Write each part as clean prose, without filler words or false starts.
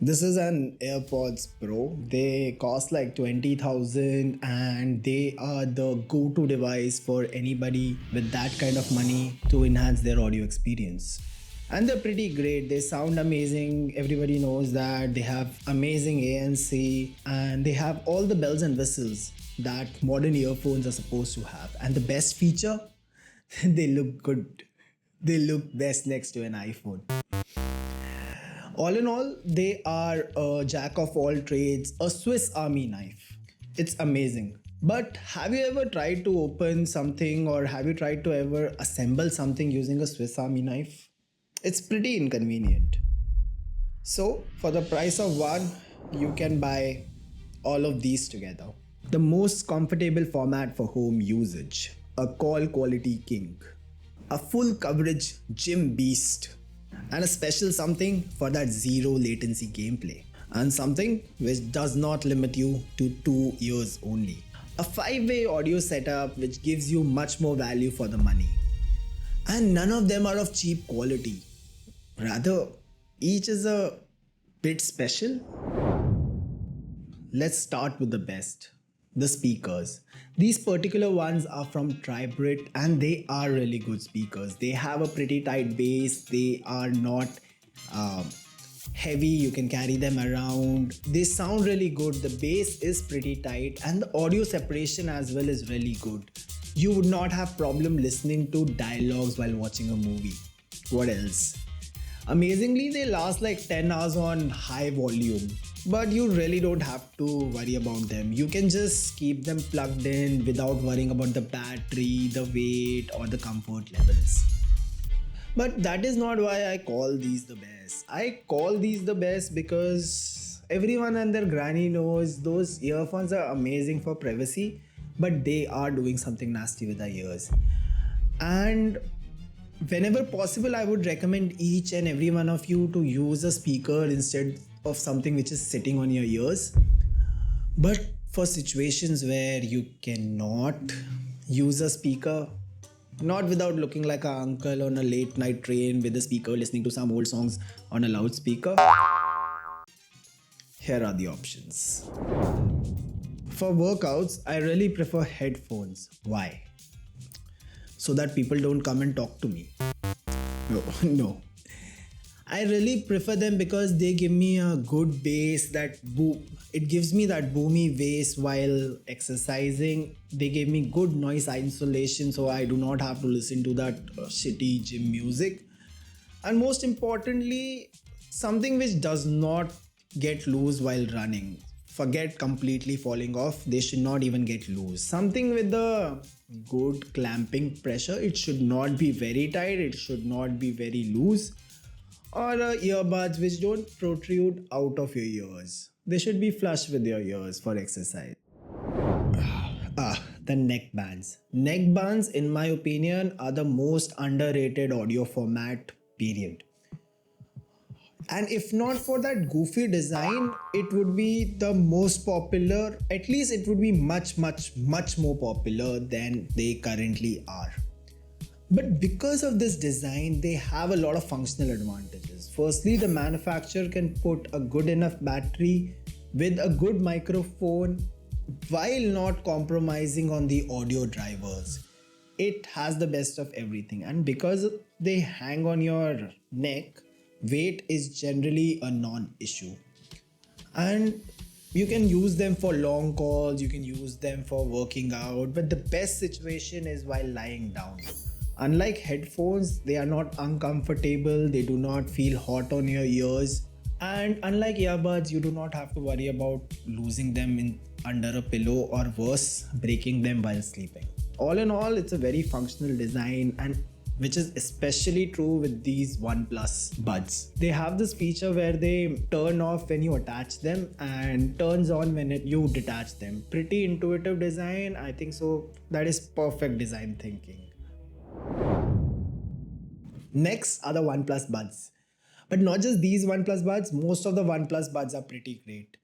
This is an AirPods Pro. They cost like 20,000 and they are the go-to device for anybody with that kind of money to enhance their audio experience. And they're pretty great. They sound amazing. Everybody knows that they have amazing ANC and they have all the bells and whistles that modern earphones are supposed to have. And the best feature, they look good. They look best next to an iPhone. All in all, they are a jack of all trades, a Swiss Army knife. It's amazing. But have you ever tried to open something or have you tried to ever assemble something using a Swiss Army knife? It's pretty inconvenient. So, for the price of one, you can buy all of these together. The most comfortable format for home usage, a call quality king, a full coverage gym beast, and a special something for that zero latency gameplay, and something which does not limit you to 2 years only. A 5-way audio setup which gives you much more value for the money. And none of them are of cheap quality. Rather, each is a bit special. Let's start with the best, the speakers. These particular ones are from Tribrit and they are really good speakers. They have a pretty tight bass. They are not heavy. You can carry them around. They sound really good. The bass is pretty tight and the audio separation as well is really good. You would not have problem listening to dialogues while watching a movie. What else? Amazingly, they last like 10 hours on high volume, but you really don't have to worry about them. You can just keep them plugged in without worrying about the battery, the weight, or the comfort levels. But that is not why I call these the best. I call these the best because everyone and their granny knows those earphones are amazing for privacy, but they are doing something nasty with our ears. And whenever possible, I would recommend each and every one of you to use a speaker instead of something which is sitting on your ears. But for situations where you cannot use a speaker, not without looking like an uncle on a late night train with a speaker listening to some old songs on a loudspeaker, here are the options. For workouts, I really prefer headphones. Why? So that people don't come and talk to me. No, no. I really prefer them because they give me a good bass that boom. It gives me that boomy bass while exercising. They give me good noise isolation so I do not have to listen to that shitty gym music. And most importantly, something which does not get loose while running. Forget completely falling off. They should not even get loose. Something with the good clamping pressure. It should not be very tight. It should not be very loose. Or earbuds which don't protrude out of your ears. They should be flush with your ears for exercise. The neck bands. Neck bands, in my opinion, are the most underrated audio format, period. And if not for that goofy design, it would be the most popular. At least it would be much more popular than they currently are. But because of this design, they have a lot of functional advantages. Firstly, the manufacturer can put a good enough battery with a good microphone while not compromising on the audio drivers. It has the best of everything, and because they hang on your neck, weight is generally a non-issue. And you can use them for long calls, you can use them for working out, but the best situation is while lying down. Unlike headphones, they are not uncomfortable, they do not feel hot on your ears, and unlike earbuds, you do not have to worry about losing them under a pillow or worse, breaking them while sleeping. All in all, it's a very functional design, and which is especially true with these OnePlus buds. They have this feature where they turn off when you attach them and turns on when you detach them. Pretty intuitive design, I think so. That is perfect design thinking. Next are the OnePlus buds. But not just these OnePlus buds, most of the OnePlus buds are pretty great.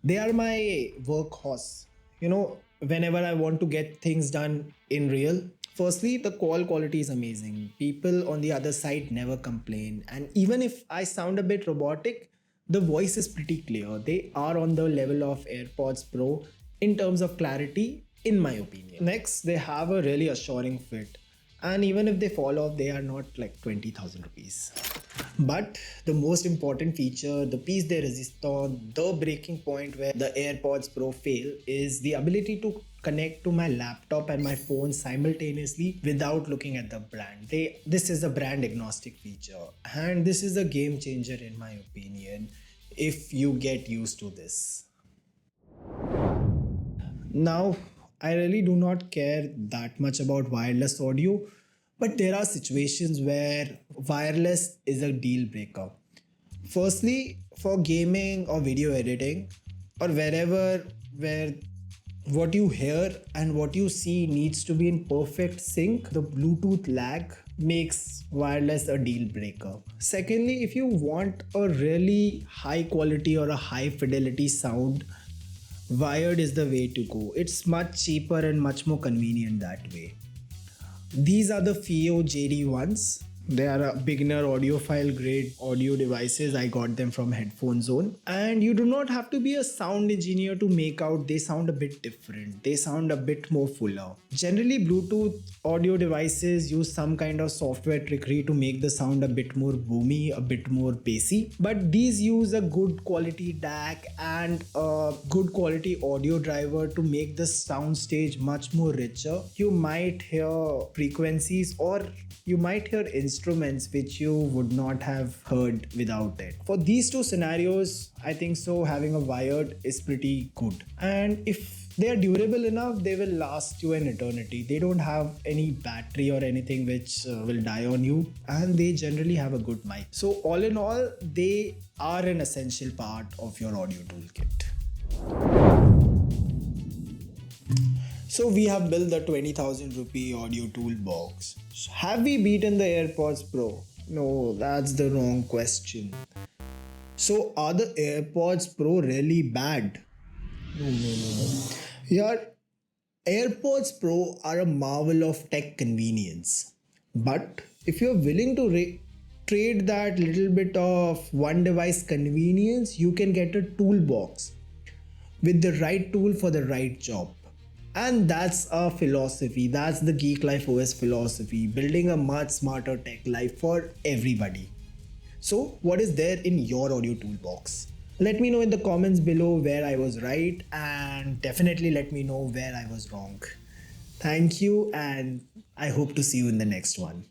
They are my workhorse. Whenever I want to get things done in real, firstly, the call quality is amazing. People on the other side never complain. And even if I sound a bit robotic, the voice is pretty clear. They are on the level of AirPods Pro in terms of clarity, in my opinion. Next, they have a really assuring fit. And even if they fall off, they are not like 20,000 rupees. But the most important feature, the piece de resistance, the breaking point where the AirPods Pro fail is the ability to connect to my laptop and my phone simultaneously without looking at the brand. This is a brand agnostic feature, and this is a game changer in my opinion if you get used to this. Now, I really do not care that much about wireless audio, but there are situations where wireless is a deal breaker. Firstly, for gaming or video editing, or wherever where what you hear and what you see needs to be in perfect sync, the Bluetooth lag makes wireless a deal breaker. Secondly, if you want a really high quality or a high fidelity sound, wired is the way to go. It's much cheaper and much more convenient that way. These are the FIO JD ones. They are a beginner audiophile grade audio devices. I got them from Headphone Zone. And you do not have to be a sound engineer to make out they sound a bit different. They sound a bit more fuller. Generally, Bluetooth audio devices use some kind of software trickery to make the sound a bit more boomy, a bit more bassy. But these use a good quality DAC and a good quality audio driver to make the sound stage much more richer. You might hear frequencies or you might hear instruments which you would not have heard without it. For these two scenarios, I think so having a wired is pretty good. And if they are durable enough, they will last you an eternity. They don't have any battery or anything which will die on you, and they generally have a good mic. So all in all, they are an essential part of your audio toolkit. So we have built the 20,000 rupee audio toolbox. So have we beaten the AirPods Pro? No, that's the wrong question. So are the AirPods Pro really bad? No. Your AirPods Pro are a marvel of tech convenience. But if you're willing to trade that little bit of one device convenience, you can get a toolbox with the right tool for the right job. And that's our philosophy. That's the Geek Life OS philosophy, building a much smarter tech life for everybody. So, what is there in your audio toolbox? Let me know in the comments below where I was right, and definitely let me know where I was wrong. Thank you, and I hope to see you in the next one.